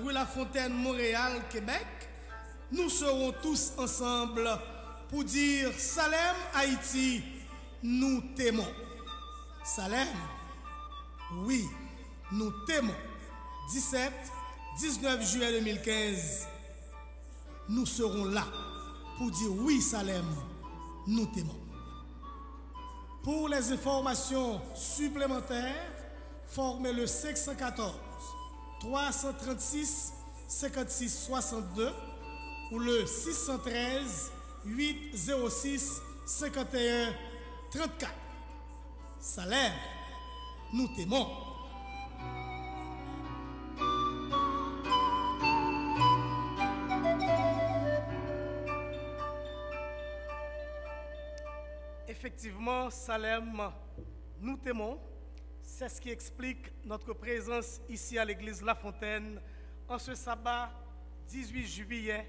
rue La Fontaine, Montréal, Québec, nous serons tous ensemble pour dire Salem, Haïti, nous t'aimons. Salem, oui, nous t'aimons. 17-19 juillet 2015, nous serons là pour dire oui Salem, nous t'aimons. Pour les informations supplémentaires, formez le 514 336 56 62 ou le 613 806 51 34. Salem, nous t'aimons. Effectivement, Salem, nous t'aimons. C'est ce qui explique notre présence ici à l'église La Fontaine en ce sabbat 18 juillet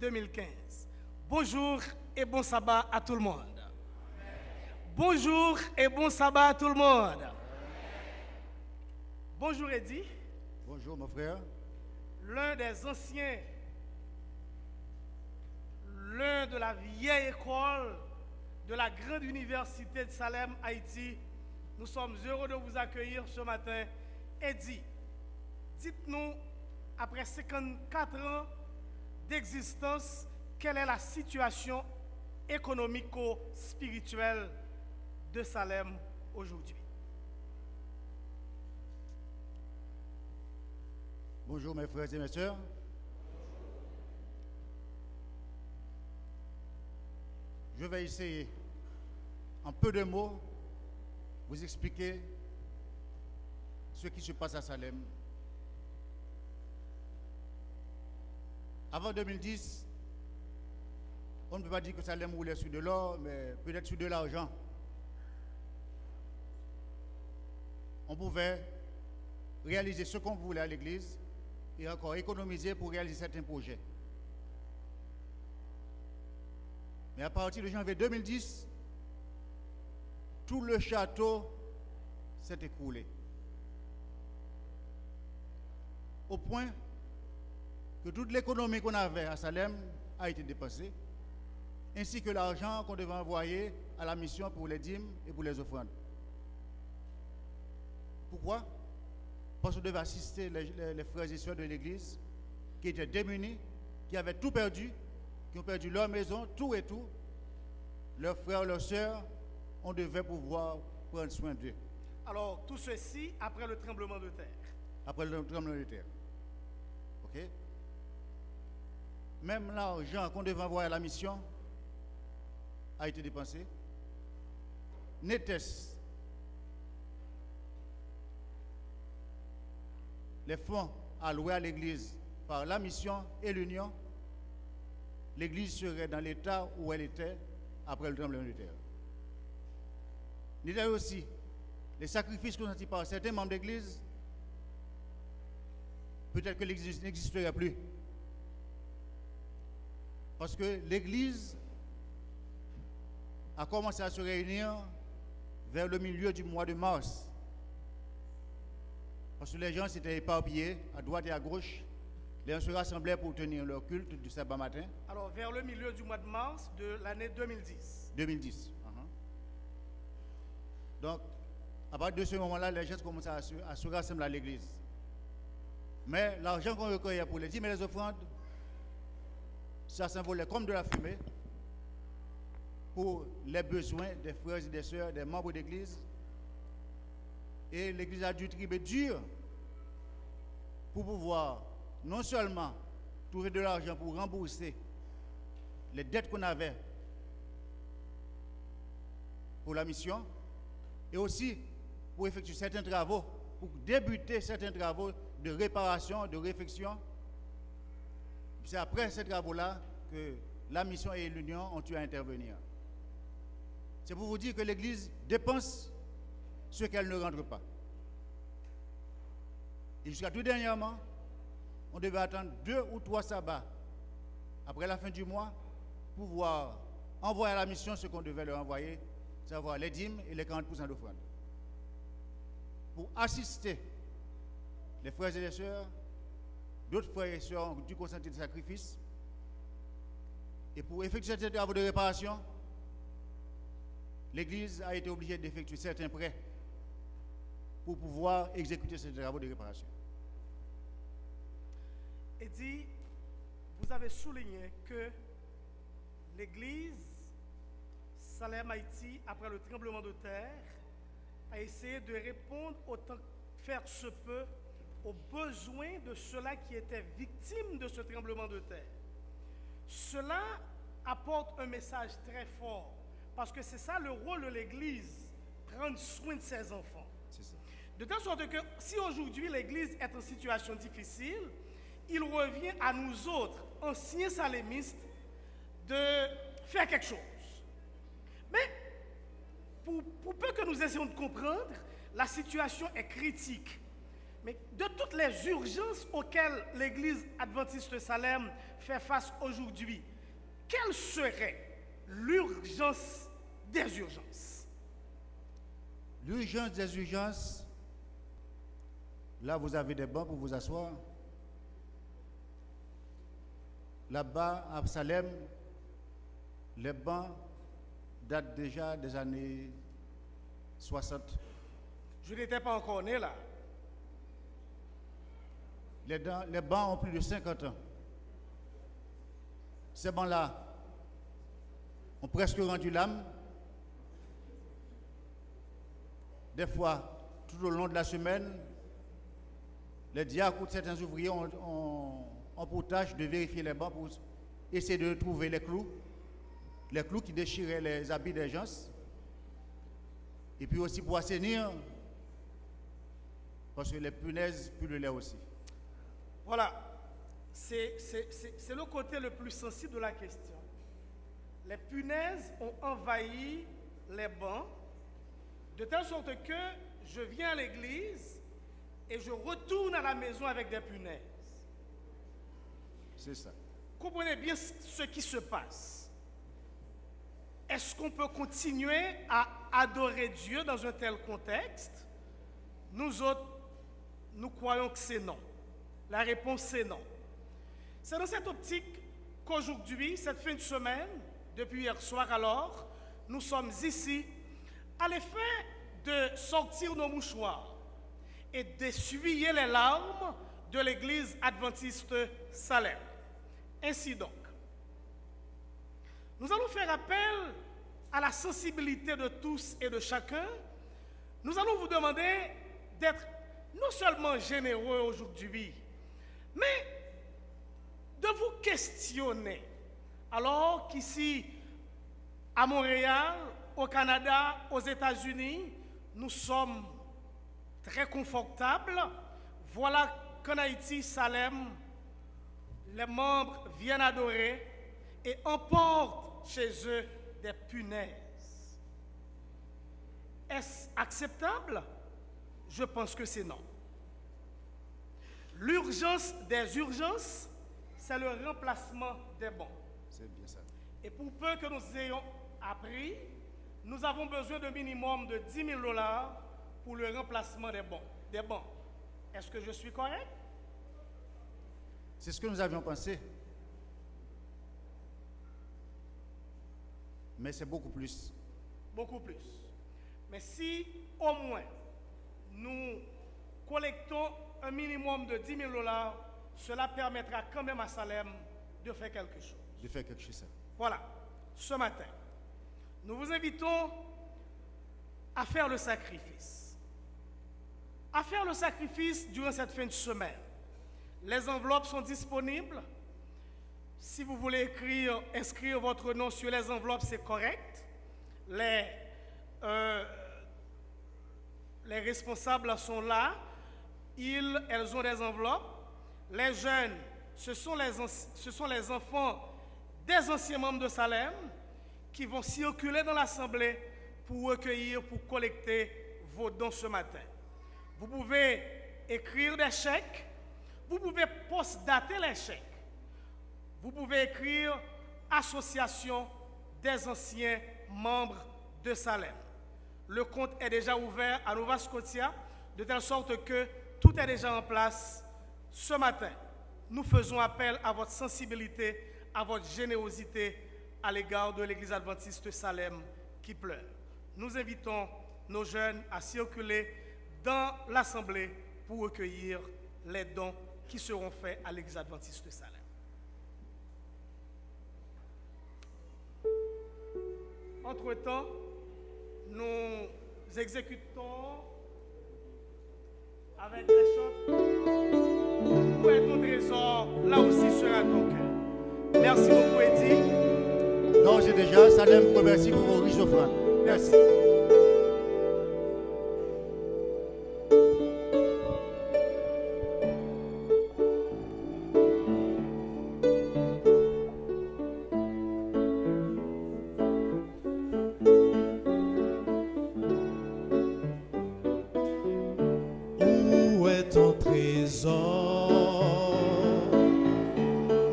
2015. Bonjour et bon sabbat à tout le monde. Bonjour et bon sabbat à tout le monde. Bonjour Eddy. Bonjour mon frère. L'un des anciens, l'un de la vieille école de la grande université de Salem, Haïti. Nous sommes heureux de vous accueillir ce matin. Eddy, dites-nous, après 54 ans d'existence, quelle est la situation économico-spirituelle de Salem aujourd'hui? Bonjour mes frères et mes sœurs. Je vais essayer, en peu de mots, vous expliquer ce qui se passe à Salem. Avant 2010, on ne peut pas dire que Salem roulait sur de l'or, mais peut-être sur de l'argent. On pouvait réaliser ce qu'on voulait à l'église et encore économiser pour réaliser certains projets. Mais à partir de janvier 2010, tout le château s'est écroulé. Au point que toute l'économie qu'on avait à Salem a été dépensée, ainsi que l'argent qu'on devait envoyer à la mission pour les dîmes et pour les offrandes. Pourquoi? Parce qu'on devait assister les frères et sœurs de l'église qui étaient démunis, qui avaient tout perdu, qui ont perdu leur maison, tout et tout. Leurs frères, leurs sœurs, on devait pouvoir prendre soin d'eux. Alors, tout ceci après le tremblement de terre. Après le tremblement de terre. OK? Même l'argent qu'on devait envoyer à la mission a été dépensé. N'était-ce les fonds alloués à l'église par la mission et l'union, l'église serait dans l'état où elle était après le tremblement de terre. N'était aussi les sacrifices consentis par certains membres d'église, peut-être que l'église n'existerait plus. Parce que l'église a commencé à se réunir vers le milieu du mois de mars. Parce que les gens s'étaient éparpillés à droite et à gauche. Les gens se rassemblaient pour tenir leur culte du sabbat matin. Alors, vers le milieu du mois de mars de l'année 2010. 2010. Donc, à partir de ce moment-là, les gens commençaient à se rassembler à l'église. Mais l'argent qu'on recueillait pour les dîmes et les offrandes, ça s'envolait comme de la fumée pour les besoins des frères et des sœurs, des membres d'église. Et l'église a dû triper dur pour pouvoir non seulement trouver de l'argent pour rembourser les dettes qu'on avait pour la mission, et aussi pour effectuer certains travaux, pour débuter certains travaux de réparation, de réfection. C'est après ces travaux-là que la mission et l'union ont eu à intervenir. C'est pour vous dire que l'Église dépense ce qu'elle ne rentre pas. Et jusqu'à tout dernièrement, on devait attendre 2 ou 3 sabbats après la fin du mois pour pouvoir envoyer à la mission ce qu'on devait leur envoyer, savoir les dîmes et les 40% d'offrande. Pour assister les frères et les sœurs d'autres frères et sœurs ont dû consentir des sacrifices. Et pour effectuer ces travaux de réparation, l'Église a été obligée d'effectuer certains prêts pour pouvoir exécuter ces travaux de réparation. Et dit, vous avez souligné que l'Église Salem Haïti, après le tremblement de terre, a essayé de répondre autant que faire se peut aux besoins de ceux-là qui étaient victimes de ce tremblement de terre. Cela apporte un message très fort, parce que c'est ça le rôle de l'Église, prendre soin de ses enfants. C'est ça. De telle sorte que si aujourd'hui l'Église est en situation difficile, il revient à nous autres, anciens salémistes, de faire quelque chose. Mais pour peu que nous essayons de comprendre, la situation est critique. Mais de toutes les urgences auxquelles l'Église adventiste Salem fait face aujourd'hui, quelle serait l'urgence des urgences? L'urgence des urgences, là vous avez des bancs pour vous asseoir. Là-bas, à Salem, les bancs datent déjà des années 60. Je n'étais pas encore né là. Les bancs ont plus de 50 ans. Ces bancs-là ont presque rendu l'âme. Des fois, tout au long de la semaine, les diacres ou certains ouvriers ont pour tâche de vérifier les bancs pour essayer de trouver les clous qui déchiraient les habits des gens, et puis aussi pour assainir, parce que les punaises pullulaient aussi. Voilà, c'est le côté le plus sensible de la question. Les punaises ont envahi les bancs, de telle sorte que je viens à l'église et je retourne à la maison avec des punaises. C'est ça. Comprenez bien ce qui se passe. Est-ce qu'on peut continuer à adorer Dieu dans un tel contexte? Nous autres, nous croyons que c'est non. La réponse c'est non. C'est dans cette optique qu'aujourd'hui, cette fin de semaine, depuis hier soir alors, nous sommes ici à l'effet de sortir nos mouchoirs et d'essuyer les larmes de l'église adventiste Salem. Ainsi donc, nous allons faire appel à la sensibilité de tous et de chacun. Nous allons vous demander d'être non seulement généreux aujourd'hui, mais de vous questionner. Alors qu'ici, à Montréal, au Canada, aux États-Unis, nous sommes très confortables. Voilà qu'en Haïti, Salem, les membres viennent adorer et emportent chez eux des punaises. Est-ce acceptable? Je pense que c'est non. L'urgence des urgences, c'est le remplacement des bons. C'est bien ça. Et pour peu que nous ayons appris, nous avons besoin d'un minimum de $10,000 pour le remplacement des bons. Est-ce que je suis correct? C'est ce que nous avions pensé. Mais c'est beaucoup plus. Beaucoup plus. Mais si au moins nous collectons un minimum de $10,000, cela permettra quand même à Salem de faire quelque chose. De faire quelque chose. Voilà, ce matin, nous vous invitons à faire le sacrifice. À faire le sacrifice durant cette fin de semaine. Les enveloppes sont disponibles. Si vous voulez inscrire votre nom sur les enveloppes, c'est correct. Les responsables sont là. Elles ont des enveloppes. Les jeunes, ce sont les enfants des anciens membres de Salem qui vont circuler dans l'assemblée pour recueillir, pour collecter vos dons ce matin. Vous pouvez écrire des chèques, vous pouvez post-dater les chèques, vous pouvez écrire Association des anciens membres de Salem. Le compte est déjà ouvert à Nova Scotia, de telle sorte que tout est déjà en place ce matin. nous faisons appel à votre sensibilité, à votre générosité à l'égard de l'Église adventiste Salem qui pleure. Nous invitons nos jeunes à circuler dans l'Assemblée pour recueillir les dons qui seront faits à l'Église adventiste Salem. Entre-temps, nous exécutons avec les chants Où est ton trésor, là aussi sera ton cœur. Merci beaucoup, Eddie. Non, j'ai déjà. Salem vous remercie pour vos riches offrandes. Merci. Où est ton trésor?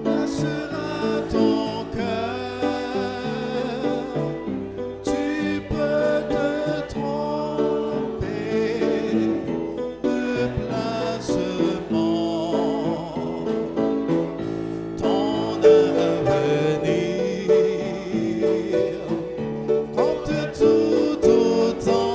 Là sera ton cœur. Tu peux te tromper de placement. Ton avenir compte tout autant.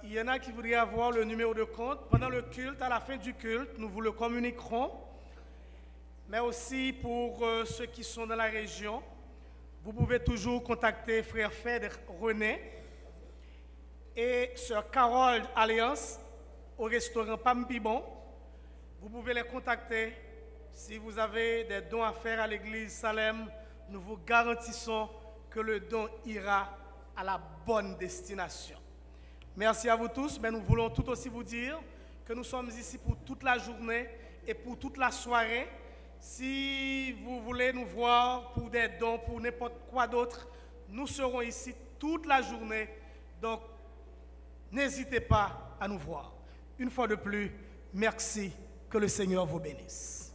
Il y en a qui voudraient avoir le numéro de compte. Pendant le culte, à la fin du culte, nous vous le communiquerons. Mais aussi pour ceux qui sont dans la région, vous pouvez toujours contacter frère Fèdre René et sœur Carole Alliance au restaurant Pampibon. Vous pouvez les contacter. Si vous avez des dons à faire à l'église Salem, nous vous garantissons que le don ira à la bonne destination. Merci à vous tous, mais nous voulons tout aussi vous dire que nous sommes ici pour toute la journée et pour toute la soirée. Si vous voulez nous voir pour des dons, pour n'importe quoi d'autre, nous serons ici toute la journée. Donc, n'hésitez pas à nous voir. Une fois de plus, merci. Que le Seigneur vous bénisse.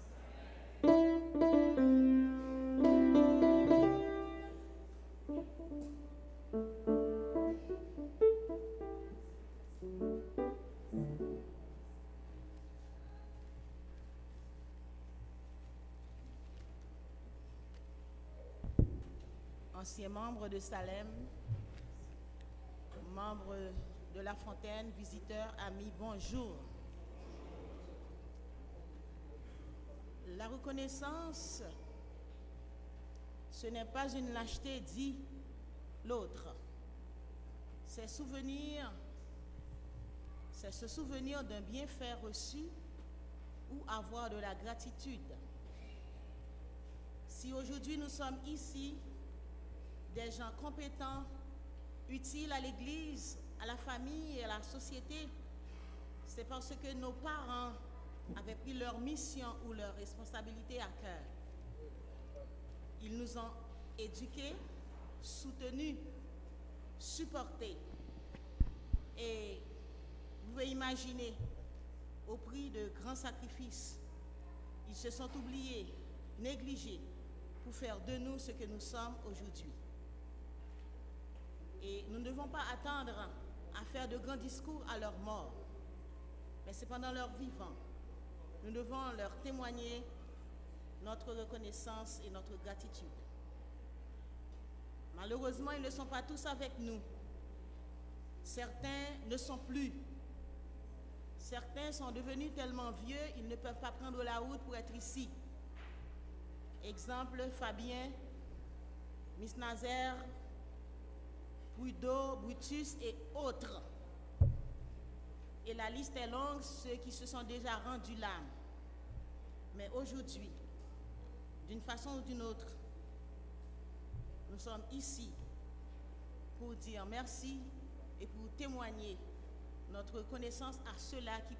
Anciens membres de Salem, membres de La Fontaine, visiteurs, amis, bonjour. La reconnaissance, ce n'est pas une lâcheté, dit l'autre. C'est se souvenir d'un bienfait reçu ou avoir de la gratitude. Si aujourd'hui nous sommes ici, des gens compétents, utiles à l'Église, à la famille et à la société, c'est parce que nos parents avaient pris leur mission ou leur responsabilité à cœur. Ils nous ont éduqués, soutenus, supportés. Et vous pouvez imaginer, au prix de grands sacrifices, ils se sont oubliés, négligés, pour faire de nous ce que nous sommes aujourd'hui. Et nous ne devons pas attendre à faire de grands discours à leur mort, mais c'est pendant leur vivant. Nous devons leur témoigner notre reconnaissance et notre gratitude. Malheureusement, ils ne sont pas tous avec nous. Certains ne sont plus. Certains sont devenus tellement vieux, ils ne peuvent pas prendre la route pour être ici. Exemple, Fabien, Miss Nazaire, Brudo, Brutus et autres. Et la liste est longue, ceux qui se sont déjà rendus l'âme. Mais aujourd'hui, d'une façon ou d'une autre, nous sommes ici pour dire merci et pour témoigner notre reconnaissance à ceux-là qui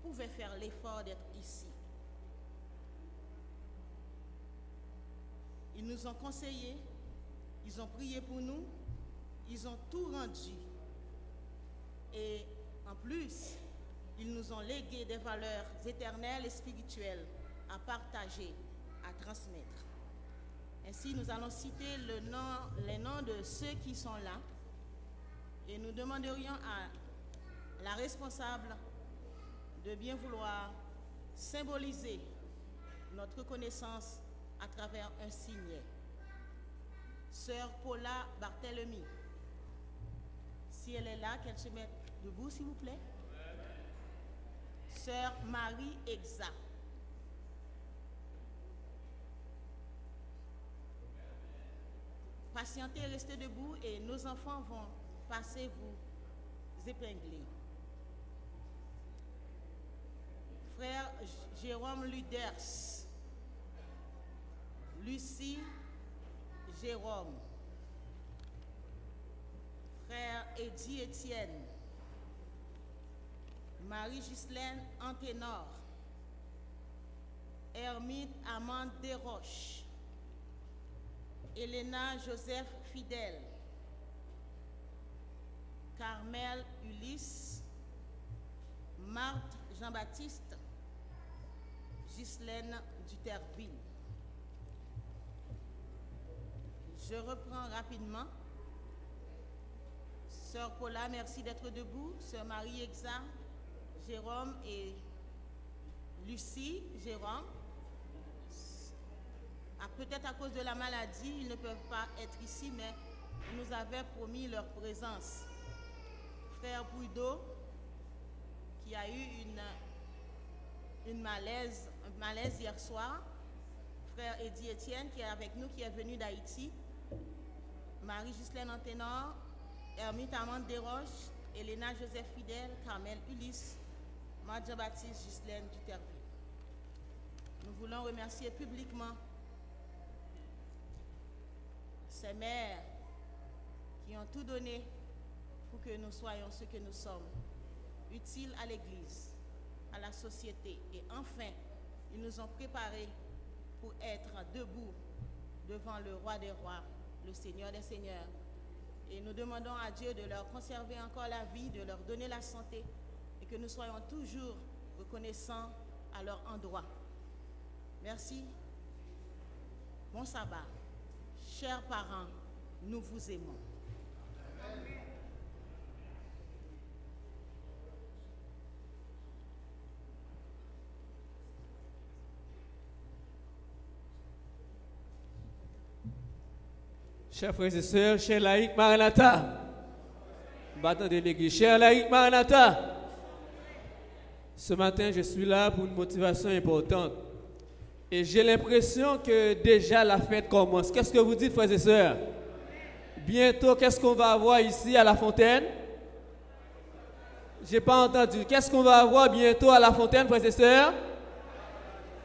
pouvaient faire l'effort d'être ici. Ils nous ont conseillés, ils ont prié pour nous, ils ont tout rendu. Et en plus, ils nous ont légué des valeurs éternelles et spirituelles à partager, à transmettre. Ainsi, nous allons citer les noms de ceux qui sont là et nous demanderions à la responsable de bien vouloir symboliser notre reconnaissance à travers un signet. Sœur Paula Barthélemy, si elle est là, qu'elle se mette debout, s'il vous plaît. Sœur Marie Exa. Patientez, restez debout et nos enfants vont passer vous épingler. Frère Jérôme Luders. Lucie Jérôme. Frère Eddie Étienne. Marie-Ghislaine Anténor. Hermite Amande Desroches. Elena Joseph Fidèle. Carmel Ulysse. Marthe Jean-Baptiste. Ghislaine Duterville. Je reprends rapidement. Sœur Paula, merci d'être debout. Sœur Marie Exa, Jérôme et Lucie Jérôme. Peut-être à cause de la maladie, ils ne peuvent pas être ici, mais ils nous avaient promis leur présence. Frère Brudo, qui a eu un malaise hier soir. Frère Eddie Étienne, qui est avec nous, qui est venu d'Haïti. Marie-Ghislaine Anténor, Hermite Amande Desroches, Elena Joseph Fidèle, Carmel Ulysse, Marthe Jean-Baptiste, Ghislaine Duterville. Nous voulons remercier publiquement ces mères qui ont tout donné pour que nous soyons ce que nous sommes, utiles à l'Église, à la société. Et enfin, ils nous ont préparés pour être debout devant le Roi des Rois, le Seigneur des Seigneurs. Et nous demandons à Dieu de leur conserver encore la vie, de leur donner la santé, et que nous soyons toujours reconnaissants à leur endroit. Merci. Bon sabbat. Chers parents, nous vous aimons. Chers frères et sœurs, chers laïcs Maranatha, bâtons de l'église, chers laïcs Maranatha, ce matin je suis là pour une motivation importante et j'ai l'impression que déjà la fête commence. Qu'est-ce que vous dites, frères et sœurs? Bientôt, qu'est-ce qu'on va avoir ici à la fontaine? Je n'ai pas entendu. Qu'est-ce qu'on va avoir bientôt à la fontaine, frères et sœurs?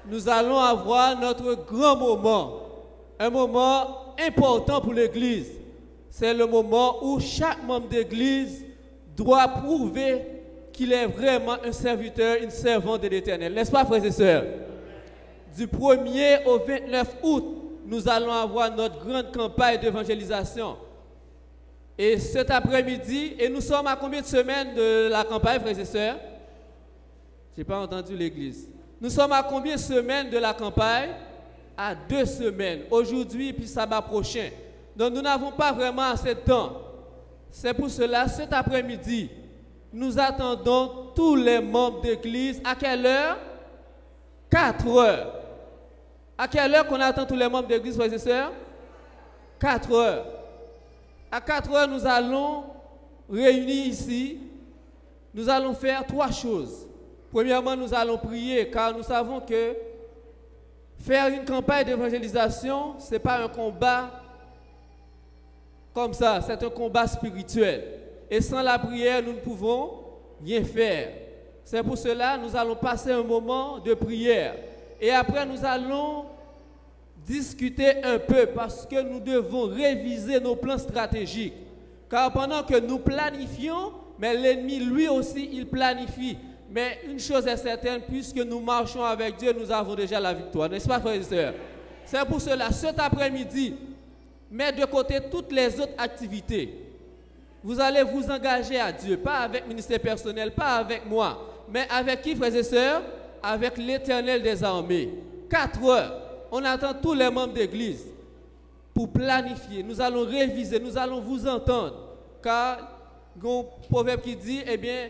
Nous allons avoir notre grand moment, un moment important pour l'Église. C'est le moment où chaque membre d'Église doit prouver qu'il est vraiment un serviteur, une servante de l'Éternel. N'est-ce pas, frères et sœurs? Du 1er au 29 août, nous allons avoir notre grande campagne d'évangélisation. Et cet après-midi, et nous sommes à combien de semaines de la campagne, frères et sœurs? Je n'ai pas entendu l'Église. Nous sommes à combien de semaines de la campagne? À 2 semaines, aujourd'hui et puis sabbat prochain. Donc nous n'avons pas vraiment assez de temps. C'est pour cela, cet après-midi, nous attendons tous les membres d'église. À quelle heure? 4 heures. À quelle heure qu'on attend tous les membres d'église, frères et sœurs? 4 heures. À 4 heures, nous allons réunir ici. Nous allons faire 3 choses. Premièrement, nous allons prier car nous savons que faire une campagne d'évangélisation, ce n'est pas un combat comme ça, c'est un combat spirituel. Et sans la prière, nous ne pouvons rien faire. C'est pour cela que nous allons passer un moment de prière. Et après, nous allons discuter un peu parce que nous devons réviser nos plans stratégiques. Car pendant que nous planifions, mais l'ennemi, lui aussi, il planifie. Mais une chose est certaine, puisque nous marchons avec Dieu, nous avons déjà la victoire. N'est-ce pas, frères et sœurs? C'est pour cela, cet après-midi, mettez de côté toutes les autres activités. Vous allez vous engager à Dieu, pas avec ministère personnel, pas avec moi, mais avec qui, frères et sœurs? Avec l'Éternel des armées. 4 heures, on attend tous les membres d'église pour planifier. Nous allons réviser, nous allons vous entendre. Car, il y a un proverbe qui dit, eh bien,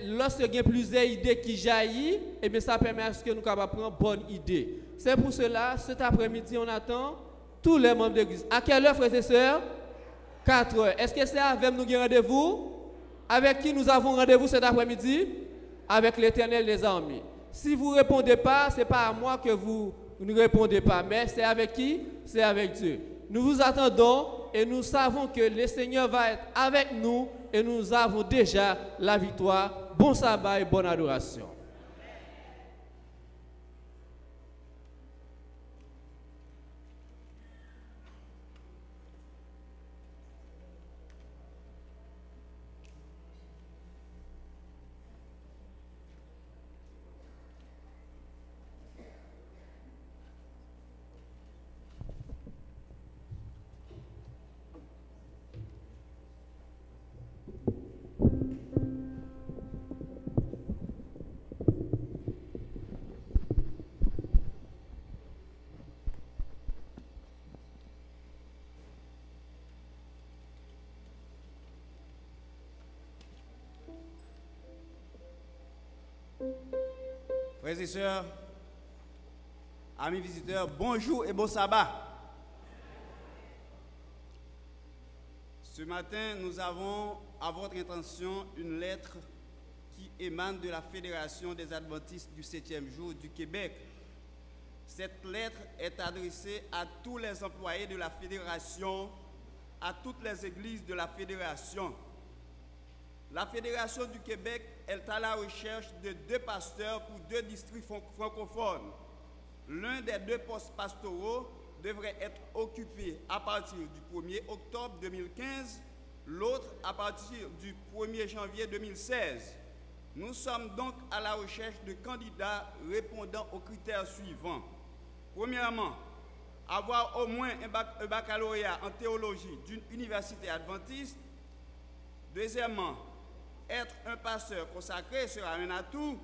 lorsqu'il y a plusieurs idées qui jaillissent, eh bien, ça permet à ce que nous puissions prendre une bonne idée. C'est pour cela, cet après-midi, on attend tous les membres de l'église. À quelle heure, frères et sœurs? 4 heures. Est-ce que c'est avec nous qui avons rendez-vous? Avec qui nous avons rendez-vous cet après-midi? Avec l'Éternel des armées. Si vous ne répondez pas, ce n'est pas à moi que vous ne répondez pas, mais c'est avec qui? C'est avec Dieu. Nous vous attendons et nous savons que le Seigneur va être avec nous et nous avons déjà la victoire. Bon sabbat et bonne adoration. Frères et sœurs, amis visiteurs, bonjour et bon sabbat. Ce matin, nous avons à votre intention une lettre qui émane de la Fédération des Adventistes du 7e jour du Québec. Cette lettre est adressée à tous les employés de la Fédération, à toutes les églises de la Fédération. La Fédération du Québec est à la recherche de 2 pasteurs pour 2 districts francophones. L'un des 2 postes pastoraux devrait être occupé à partir du 1er octobre 2015 l'autre à partir du 1er janvier 2016. Nous sommes donc à la recherche de candidats répondant aux critères suivants. Premièrement, avoir au moins un baccalauréat en théologie d'une université adventiste. Deuxièmement, être un pasteur consacré sera un atout.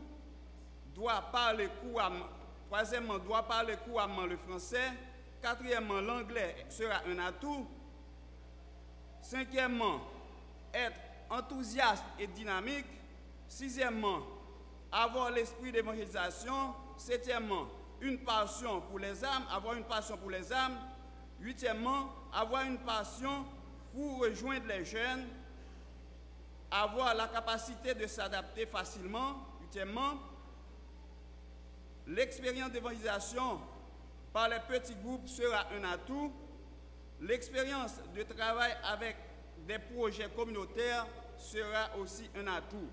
Doit parler couramment. Troisièmement, doit parler couramment le français. Quatrièmement, l'anglais sera un atout. Cinquièmement, être enthousiaste et dynamique. Sixièmement, avoir l'esprit d'évangélisation. Septièmement, une passion pour les âmes, avoir une passion pour les âmes. Huitièmement, avoir une passion pour rejoindre les jeunes. Avoir la capacité de s'adapter facilement. Huitièmement, l'expérience d'évangélisation par les petits groupes sera un atout. L'expérience de travail avec des projets communautaires sera aussi un atout.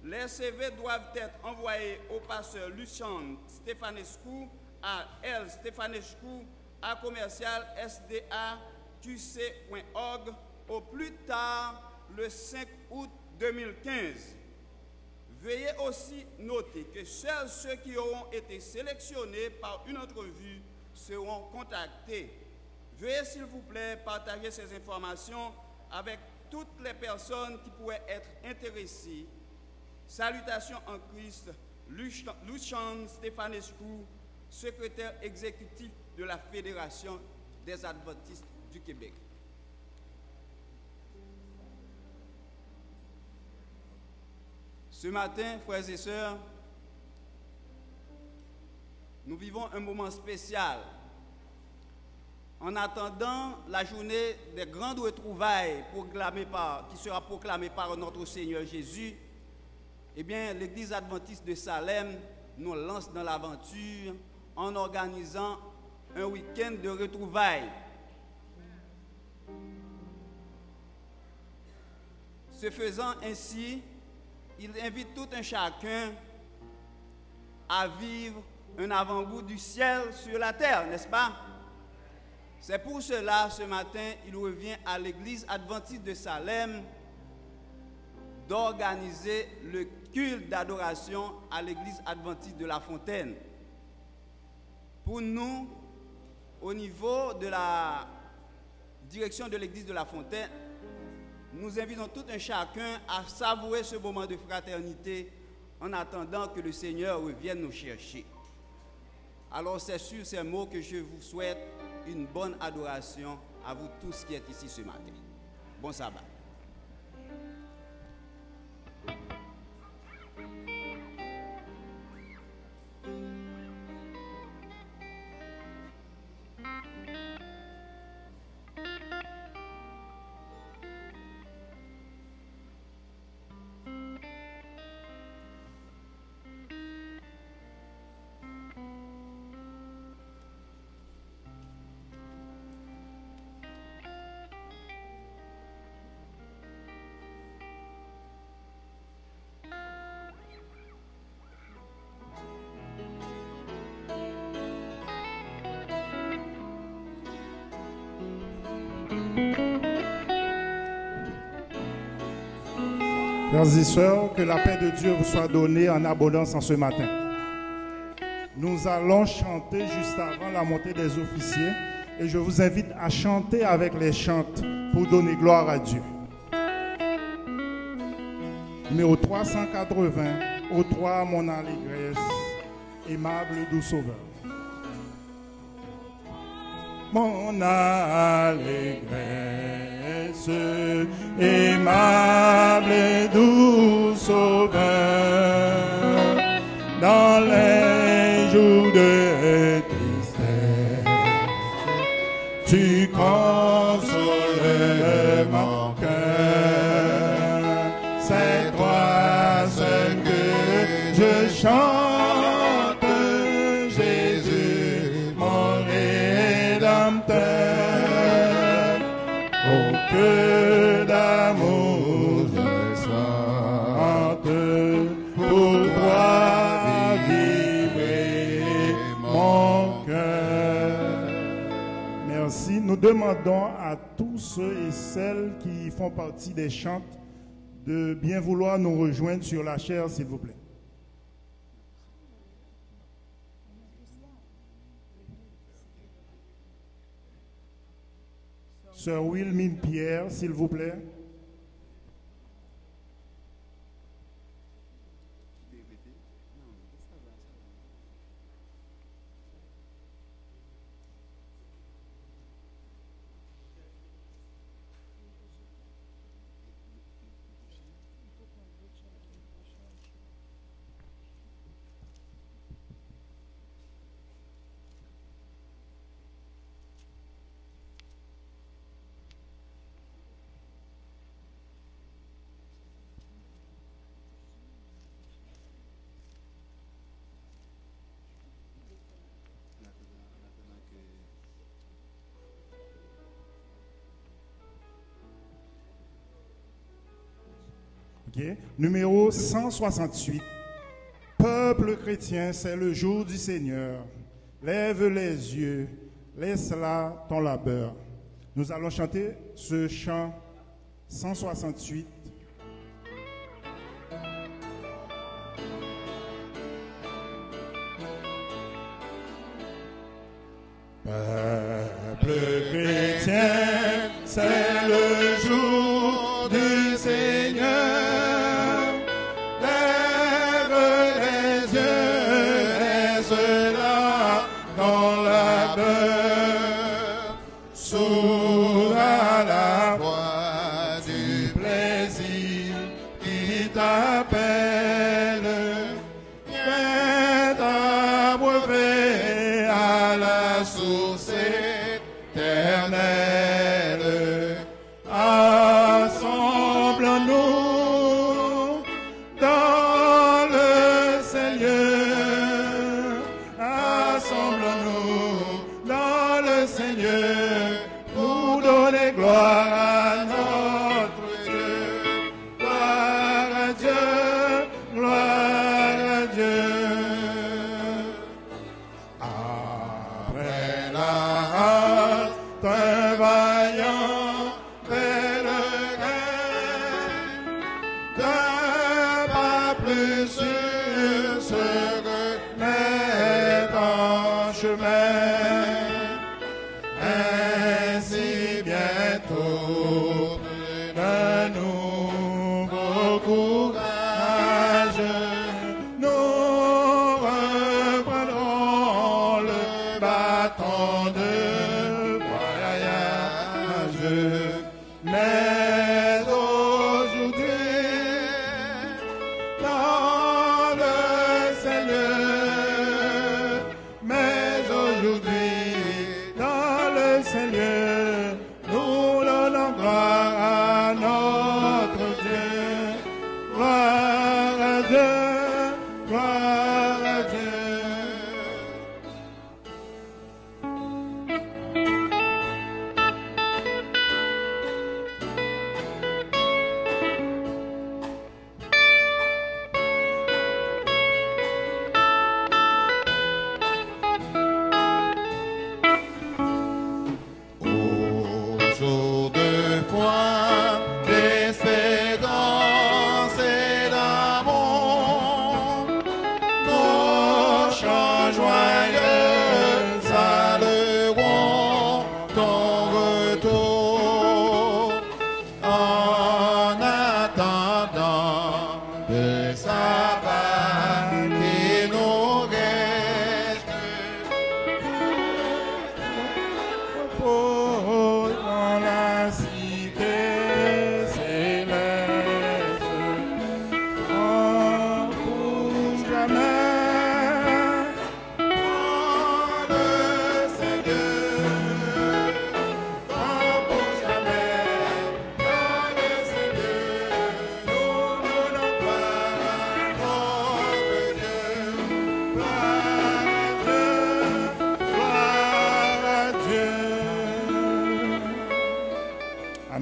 Les CV doivent être envoyés au pasteur Lucian Stefanescu à lstefanescu@sdaqc.org au plus tard le 5 août 2015. Veuillez aussi noter que seuls ceux qui auront été sélectionnés par une entrevue seront contactés. Veuillez s'il vous plaît partager ces informations avec toutes les personnes qui pourraient être intéressées. Salutations en Christ, Lucian Stefanescu, secrétaire exécutif de la Fédération des Adventistes du Québec. Ce matin, frères et sœurs, nous vivons un moment spécial. En attendant la journée des grandes retrouvailles qui sera proclamée par notre Seigneur Jésus, eh bien, l'Église adventiste de Salem nous lance dans l'aventure en organisant un week-end de retrouvailles. Ce faisant ainsi, il invite tout un chacun à vivre un avant-goût du ciel sur la terre, n'est-ce pas? C'est pour cela, ce matin, il revient à l'Église adventiste de Salem d'organiser le culte d'adoration à l'Église adventiste de La Fontaine. Pour nous, au niveau de la direction de l'Église de La Fontaine, nous invitons tout un chacun à savourer ce moment de fraternité en attendant que le Seigneur revienne nous chercher. Alors c'est sur ces mots que je vous souhaite une bonne adoration à vous tous qui êtes ici ce matin. Bon sabbat. Frères et sœurs, que la paix de Dieu vous soit donnée en abondance en ce matin. Nous allons chanter juste avant la montée des officiers et je vous invite à chanter avec les chantes pour donner gloire à Dieu. Numéro 380, ô toi mon allégresse, aimable doux sauveur. Mon allégresse, aimable et doux sauveur, dans les jours de tristesse, tu consoles mon cœur. C'est toi seul que je chante. Que d'amour je sente pour toi vibrer mon cœur. Merci. Nous demandons à tous ceux et celles qui font partie des chantes de bien vouloir nous rejoindre sur la chaire, s'il vous plaît. Sœur Wilmine Pierre, s'il vous plaît. Okay. Numéro 168. Peuple chrétien, c'est le jour du Seigneur. Lève les yeux, laisse là ton labeur. Nous allons chanter ce chant 168. Peuple chrétien, c'est le jour du Seigneur.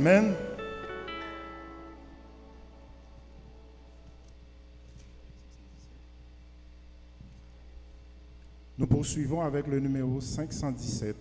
Amen. Nous poursuivons avec le numéro 517.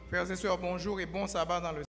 Frères et sœurs, bonjour et bon sabbat dans le